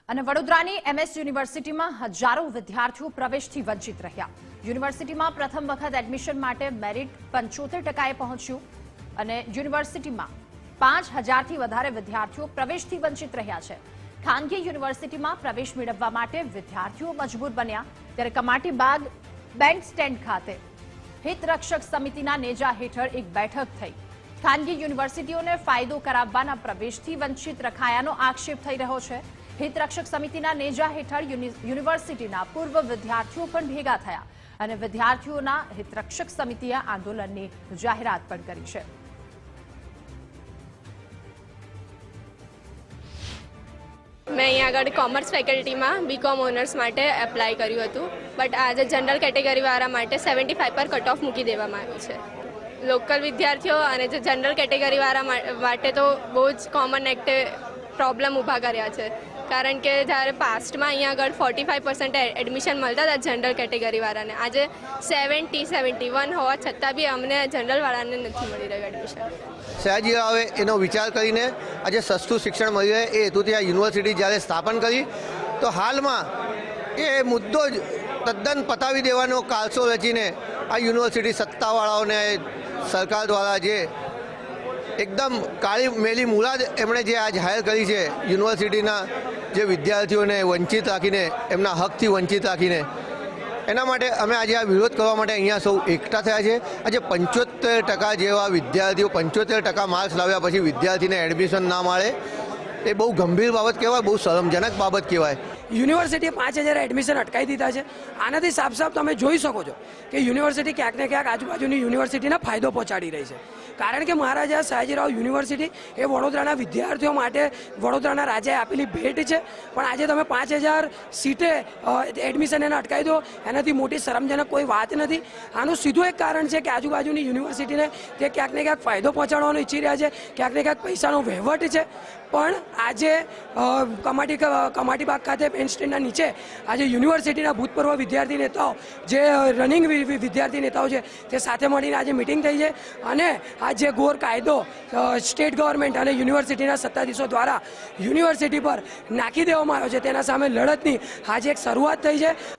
અને વડોદરાની એમએસ યુનિવર્સિટીમાં હજારો વિદ્યાર્થીઓ પ્રવેશથી વંચિત રહ્યા। યુનિવર્સિટીમાં પ્રથમ વખત એડમિશન માટે મેરિટ 75%એ પહોંચ્યું અને યુનિવર્સિટીમાં 5000થી વધારે વિદ્યાર્થીઓ પ્રવેશથી વંચિત રહ્યા છે। ખાનગી યુનિવર્સિટીમાં પ્રવેશ મેળવવા માટે વિદ્યાર્થીઓ મજબૂર બન્યા ત્યારે કમાટીબાગ બેન્ડ સ્ટેન્ડ ખાતે હિતરક્ષક સમિતિના નેજા હેઠળ એક બેઠક થઈ। ખાનગી યુનિવર્સિટીઓને ફાયદો કરાવવાના પ્રવેશથી વંચિત રખાયાનો આક્ષેપ થઈ રહ્યો છે। હિતરક્ષક સમિતિના નેજા હેઠળ યુનિવર્સિટીના પૂર્વ વિદ્યાર્થીઓ પણ ભેગા થયા અને વિદ્યાર્થીઓના હિતરક્ષક સમિતિએ આંદોલનની જાહેરાત પણ કરી છે। मैं अहीं आगळ कॉमर्स फेकल्टी में बीकॉम ऑनर्स माटे एप्लाय कर्युं हतुं बट आज जनरल केटेगरी वाळा माटे 75 पर कट ऑफ मूकी देवामां आव्युं छे। लोकल विद्यार्थीओ अने जे जनरल केटेगरी वाळा माटे तो बहु ज कॉमन एक्ट प्रॉब्लम ऊभा कर्या छे कारण के જ્યારે પાસ્ટમાં અહીંયા આગળ 45% એડમિશન મળતા હતા જનરલ કેટેગરીવાળાને આજે 71 હોવા છતાં બી અમને જનરલવાળાને નથી મળી રહ્યું એડમિશન। સયાજી રાવે એનો વિચાર કરીને આજે સસ્તું શિક્ષણ મળી રહે એ હેતુથી આ યુનિવર્સિટી જ્યારે સ્થાપન કરી તો હાલમાં એ મુદ્દો જ તદ્દન પતાવી દેવાનો કાલસો રચીને આ યુનિવર્સિટી સત્તાવાળાઓને સરકાર દ્વારા જે એકદમ કાળી મેલી મુરાદ એમણે જે આ જાહેર કરી છે યુનિવર્સિટીના જે વિદ્યાર્થીઓને વંચિત રાખીને એમના હકથી વંચિત રાખીને એના માટે અમે આજે આ વિરોધ કરવા માટે અહીંયા સૌ એકઠા થયા છે। આજે 75% જેવા વિદ્યાર્થીઓ 75% માર્ક્સ લાવ્યા પછી વિદ્યાર્થીને એડમિશન ના મળે એ બહુ ગંભીર બાબત કહેવાય, બહુ શરમજનક બાબત કહેવાય। યુનિવર્સિટીએ 5000 એડમિશન અટકાવી દીધા છે। આનાથી સાફ સાફ તમે જોઈ શકો છો કે યુનિવર્સિટી ક્યાંક ને ક્યાંક આજુબાજુની યુનિવર્સિટીને ફાયદો પહોંચાડી રહી છે કારણ કે મહારાજા સયાજીરાવ યુનિવર્સિટી એ વડોદરાના વિદ્યાર્થીઓ માટે વડોદરાના રાજાએ આપેલી ભેટ છે પણ આજે તમે 5000 સીટે એડમિશન એને અટકાવી દો એનાથી મોટી શરમજનક કોઈ વાત નથી। આનું સીધું એક કારણ છે કે આજુબાજુની યુનિવર્સિટીને તે ક્યાંક ને ક્યાંક ફાયદો પહોંચાડવાનો ઈચ્છી રહ્યા છે, ક્યાંક ને ક્યાંક પૈસાનો વહેવટ છે। પણ આજે કમાટીબાગ ખાતે પેન સ્ટેન્ડના નીચે આજે યુનિવર્સિટીના ભૂતપૂર્વ વિદ્યાર્થી નેતાઓ જે રનિંગ વિદ્યાર્થી નેતાઓ છે તે સાથે મળીને આજે મિટિંગ થઈ છે અને આ જે ગોર કાયદો સ્ટેટ ગવર્મેન્ટ અને યુનિવર્સિટીના સત્તાધીશો દ્વારા યુનિવર્સિટી પર નાખી દેવામાં આવ્યો છે તેના સામે લડતની આજે એક શરૂઆત થઈ છે।